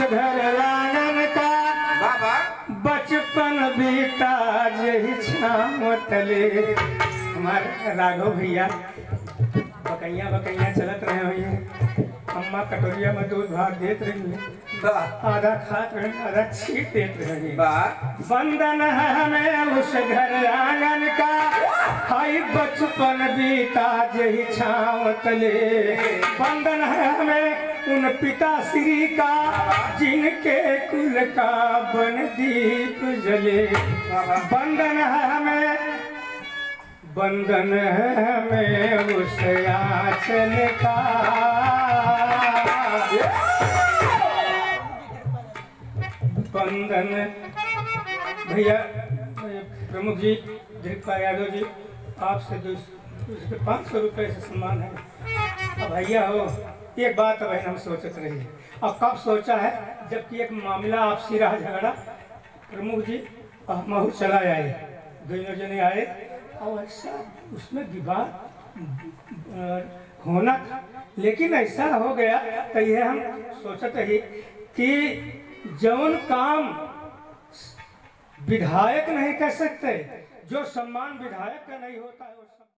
घर आंगन का बाबा बचपन बीता यही छाँव तले। हमारे राघव भैया बकैया बकैया चलत रहे हुए, अम्मा कटोरिया में दूध भात देत रही, आधा खात रहे आधा छीट देत रहे। बंधन है हमें उस घर आंगन का, हाई बचपन बीता यही छाँव तले। बंधन है हमें उन पिता श्री का, जिनके कुल का बन दीप जले। बंधन है हमें, बंधन है हमें उस आंचल का। बंधन भैया प्रमुख जी धीरपाल यादव जी, आपसे 500 रुपये से सम्मान है। अब भैया हो एक बात अब हम सोचते रही, और कब सोचा है, जबकि एक मामला आपसी रहा झगड़ा, प्रमुख जी और महू चला आए, दोनों जने आए और ऐसा उसमें विवाद होना था, लेकिन ऐसा हो गया तो यह हम सोचते ही कि जौन काम विधायक नहीं कर सकते, जो सम्मान विधायक का नहीं होता है